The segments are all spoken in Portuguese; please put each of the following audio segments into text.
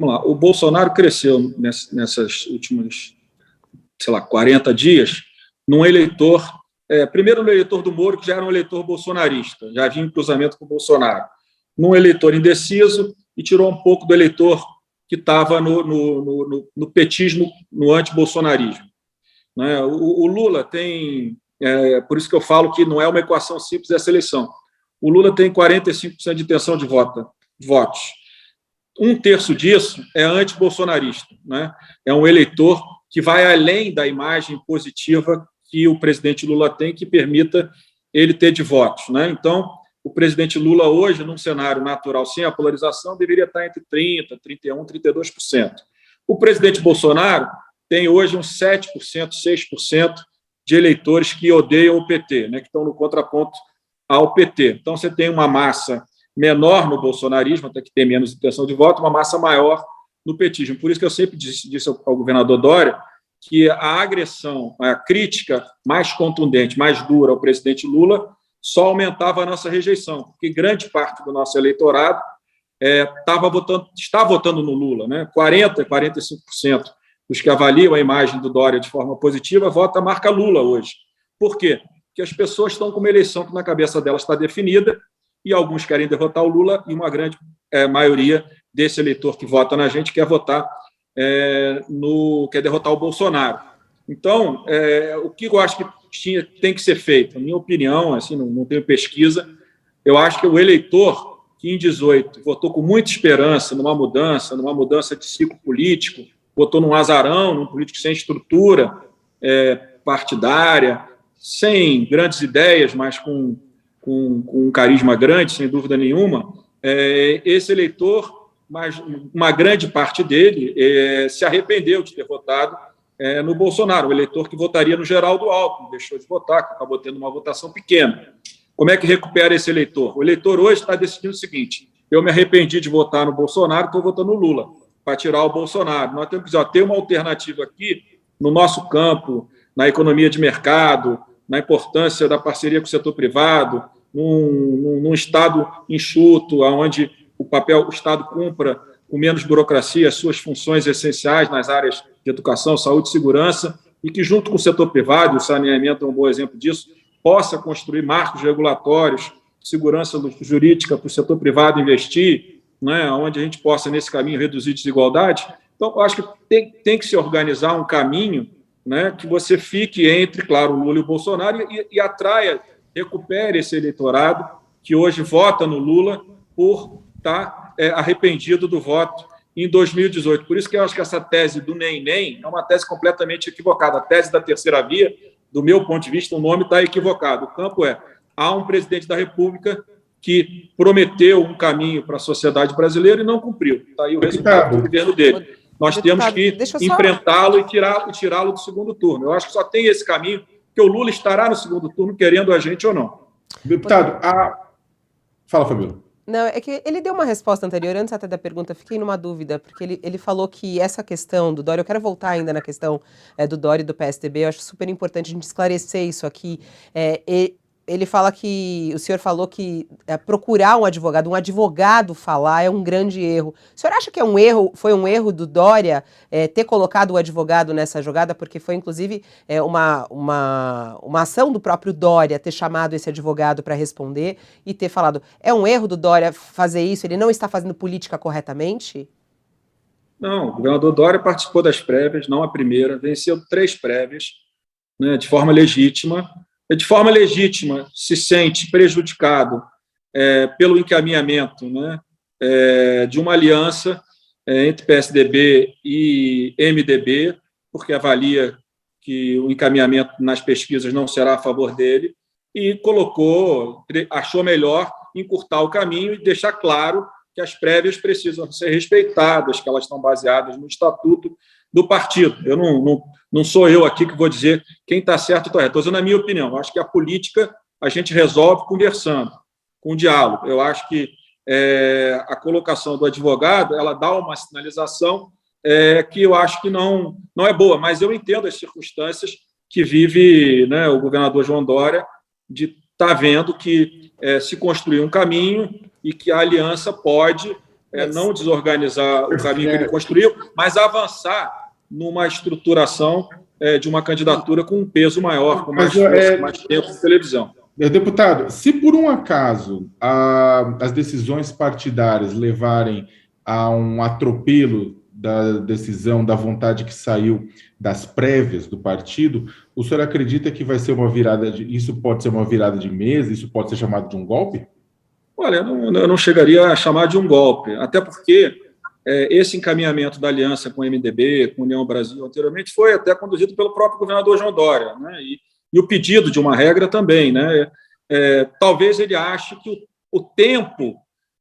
vamos lá, o Bolsonaro cresceu nessas últimas, 40 dias, num eleitor, primeiro no eleitor do Moro, que já era um eleitor bolsonarista, já vinha em cruzamento com o Bolsonaro, num eleitor indeciso e tirou um pouco do eleitor que estava no petismo, no antibolsonarismo. Né? O Lula tem, por isso que eu falo que não é uma equação simples essa eleição, o Lula tem 45% de intenção de votos. Um terço disso é antibolsonarista, né? É um eleitor que vai além da imagem positiva que o presidente Lula tem, que permita ele ter de votos, né? Então, o presidente Lula hoje, num cenário natural sem a polarização, deveria estar entre 30%, 31%, 32%. O presidente Bolsonaro tem hoje uns 7%, 6% de eleitores que odeiam o PT, né? Que estão no contraponto ao PT. Então, você tem uma massa menor no bolsonarismo, até que tem menos intenção de voto, uma massa maior no petismo. Por isso que eu sempre disse ao governador Dória que a agressão, a crítica mais contundente, mais dura ao presidente Lula só aumentava a nossa rejeição, porque grande parte do nosso eleitorado está votando no Lula, né? 40%, 45% dos que avaliam a imagem do Dória de forma positiva vota a marca Lula hoje. Por quê? Porque as pessoas estão com uma eleição que na cabeça delas está definida e alguns querem derrotar o Lula e uma grande maioria desse eleitor que vota na gente quer quer derrotar o Bolsonaro. Então, o que eu acho que tem que ser feito, na minha opinião, assim, não tenho pesquisa, eu acho que o eleitor que em 2018 votou com muita esperança numa mudança de ciclo político, votou num azarão, num político sem estrutura partidária, sem grandes ideias, mas com um carisma grande, sem dúvida nenhuma, esse eleitor, mas uma grande parte dele se arrependeu de ter votado no Bolsonaro, o eleitor que votaria no Geraldo Alckmin, deixou de votar, que acabou tendo uma votação pequena. Como é que recupera esse eleitor? O eleitor hoje está decidindo o seguinte: eu me arrependi de votar no Bolsonaro, estou votando no Lula, para tirar o Bolsonaro. Nós temos que dizer, ter uma alternativa aqui no nosso campo, na economia de mercado, na importância da parceria com o setor privado, num Estado enxuto, onde o Estado cumpra com menos burocracia as suas funções essenciais nas áreas de educação, saúde e segurança, e que, junto com o setor privado, o saneamento é um bom exemplo disso, possa construir marcos regulatórios, segurança jurídica para o setor privado investir, né, onde a gente possa, nesse caminho, reduzir desigualdade. Então, eu acho que tem que se organizar um caminho, né, que você fique entre, claro, o Lula e o Bolsonaro e atraia, recupere esse eleitorado que hoje vota no Lula por estar arrependido do voto em 2018. Por isso que eu acho que essa tese do nem é uma tese completamente equivocada. A tese da terceira via, do meu ponto de vista, o nome está equivocado. O campo há um presidente da República que prometeu um caminho para a sociedade brasileira e não cumpriu. Está aí o resultado do governo dele. Nós temos que enfrentá-lo e tirá-lo do segundo turno. Eu acho que só tem esse caminho, que o Lula estará no segundo turno, querendo a gente ou não. Deputado, fala, Fabíola. Não, é que ele deu uma resposta anterior, antes até da pergunta, fiquei numa dúvida, porque ele falou que essa questão do Dória, eu quero voltar ainda na questão do Dória e do PSDB, eu acho super importante a gente esclarecer isso aqui. Ele fala que, o senhor falou que procurar um advogado falar é um grande erro. O senhor acha que foi um erro do Dória ter colocado o advogado nessa jogada, porque foi inclusive uma ação do próprio Dória ter chamado esse advogado para responder e ter falado, é um erro do Dória fazer isso, ele não está fazendo política corretamente? Não, o governador Dória participou das prévias, não a primeira, venceu 3 prévias, né, de forma legítima. De forma legítima, se sente prejudicado pelo encaminhamento, né, de uma aliança entre PSDB e MDB, porque avalia que o encaminhamento nas pesquisas não será a favor dele, e achou melhor encurtar o caminho e deixar claro que as prévias precisam ser respeitadas, que elas estão baseadas no estatuto do partido. Eu não sou eu aqui que vou dizer quem está certo ou está errado. Estou dizendo a minha opinião. Eu acho que a política a gente resolve conversando, com diálogo. Eu acho que a colocação do advogado ela dá uma sinalização que eu acho que não é boa, mas eu entendo as circunstâncias que vive, né, o governador João Dória, de estar vendo que se construir um caminho e que a aliança pode não desorganizar o caminho que ele construiu, mas avançar numa estruturação de uma candidatura com um peso maior, com mais força, com mais tempo de televisão. Deputado, se por um acaso as decisões partidárias levarem a um atropelo da decisão, da vontade que saiu das prévias do partido, o senhor acredita que vai ser uma virada isso pode ser uma virada de mesa, isso pode ser chamado de um golpe? Olha, eu não chegaria a chamar de um golpe, até porque esse encaminhamento da aliança com o MDB, com a União Brasil anteriormente, foi até conduzido pelo próprio governador João Dória, né? E o pedido de uma regra também, né? Talvez ele ache que o tempo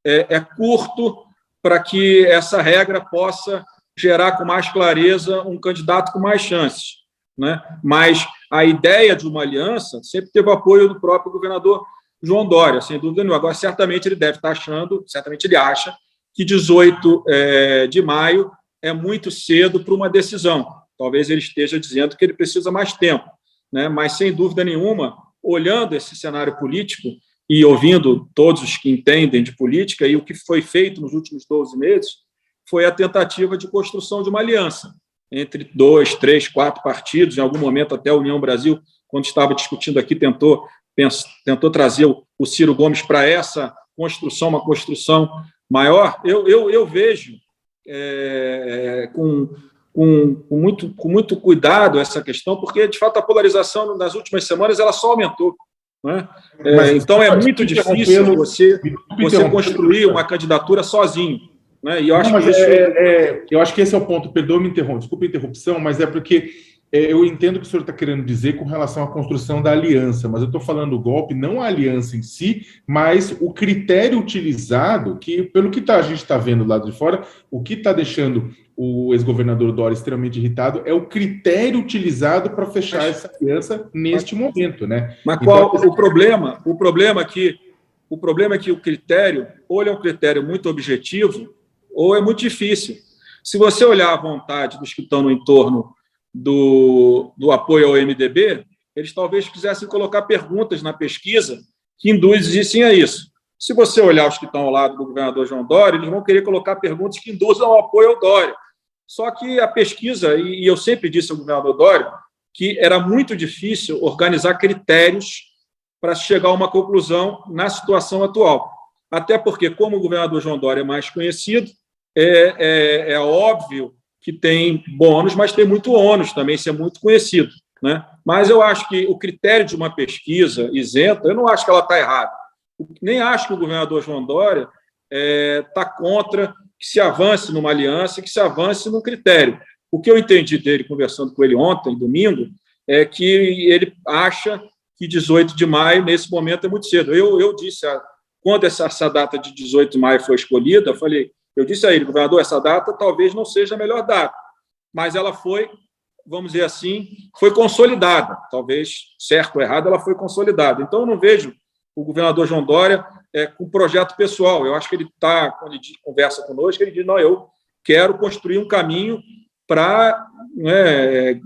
é curto para que essa regra possa gerar com mais clareza um candidato com mais chances, né? Mas a ideia de uma aliança sempre teve o apoio do próprio governador João Dória, sem dúvida nenhuma. Agora, certamente ele deve estar achando, certamente ele acha que 18 de maio é muito cedo para uma decisão. Talvez ele esteja dizendo que ele precisa mais tempo, né? Mas, sem dúvida nenhuma, olhando esse cenário político e ouvindo todos os que entendem de política, e o que foi feito nos últimos 12 meses foi a tentativa de construção de uma aliança entre 2, 3, 4 partidos. Em algum momento, até a União Brasil, quando estava discutindo aqui, tentou trazer o Ciro Gomes para essa construção, uma construção maior. Eu vejo com muito cuidado essa questão, porque, de fato, a polarização nas últimas semanas ela só aumentou, né? Então, é muito difícil você construir uma candidatura sozinho, né? E eu acho eu acho que esse é o ponto. Perdoe-me, desculpe a interrupção, mas é porque eu entendo o que o senhor está querendo dizer com relação à construção da aliança, mas eu estou falando do golpe, não a aliança em si, mas o critério utilizado, que, pelo que a gente está vendo lá de fora, o que está deixando o ex-governador Dória extremamente irritado é o critério utilizado para fechar essa aliança neste momento, né? Mas qual o problema? O problema é que o critério, ou ele é um critério muito objetivo, ou é muito difícil. Se você olhar a vontade dos que estão no entorno do apoio ao MDB, eles talvez quisessem colocar perguntas na pesquisa que induzissem a isso. Se você olhar os que estão ao lado do governador João Dória, eles vão querer colocar perguntas que induzam ao apoio ao Dória. Só que a pesquisa, e eu sempre disse ao governador Dória, que era muito difícil organizar critérios para chegar a uma conclusão na situação atual. Até porque, como o governador João Dória é mais conhecido, é óbvio que tem bônus, mas tem muito ônus também, ser muito conhecido, né? Mas eu acho que o critério de uma pesquisa isenta, eu não acho que ela está errada. Nem acho que o governador João Dória está contra que se avance numa aliança, que se avance num critério. O que eu entendi dele, conversando com ele ontem, domingo, é que ele acha que 18 de maio, nesse momento, é muito cedo. Eu disse, quando essa data de 18 de maio foi escolhida, eu disse a ele, governador, essa data talvez não seja a melhor data, mas ela foi, vamos dizer assim, foi consolidada. Talvez, certo ou errado, ela foi consolidada. Então, eu não vejo o governador João Dória com projeto pessoal. Eu acho que ele está, quando ele conversa conosco, ele diz, não, eu quero construir um caminho para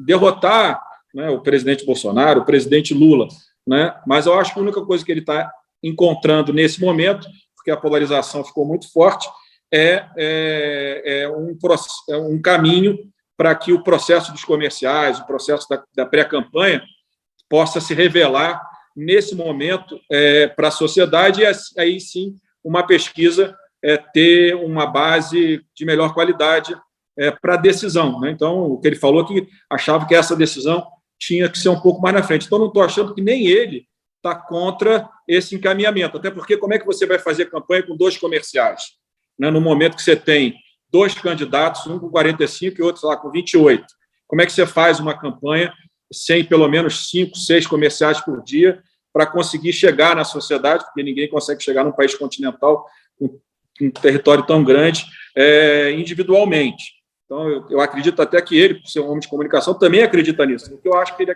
derrotar, né, o presidente Bolsonaro, o presidente Lula, né? Mas eu acho que a única coisa que ele está encontrando nesse momento, porque a polarização ficou muito forte, um caminho para que o processo dos comerciais, o processo da pré-campanha, possa se revelar nesse momento para a sociedade e aí sim uma pesquisa ter uma base de melhor qualidade para a decisão, né? Então, o que ele falou que achava que essa decisão tinha que ser um pouco mais na frente. Então, não estou achando que nem ele está contra esse encaminhamento, até porque como é que você vai fazer campanha com 2 comerciais, né, no momento que você tem 2 candidatos, um com 45 e outro lá com 28? Como é que você faz uma campanha sem pelo menos 5, 6 comerciais por dia para conseguir chegar na sociedade, porque ninguém consegue chegar num país continental com um território tão grande individualmente. Então, eu acredito até que ele, por ser um homem de comunicação, também acredita nisso. O que eu acho que ele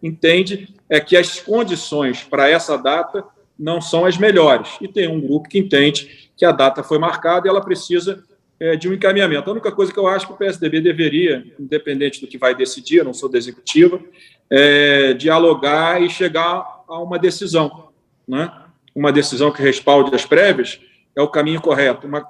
entende é que as condições para essa data não são as melhores. E tem um grupo que entende que a data foi marcada e ela precisa de um encaminhamento. A única coisa que eu acho que o PSDB deveria, independente do que vai decidir, eu não sou da executiva, dialogar e chegar a uma decisão, né? Uma decisão que respalde as prévias é o caminho correto. Uma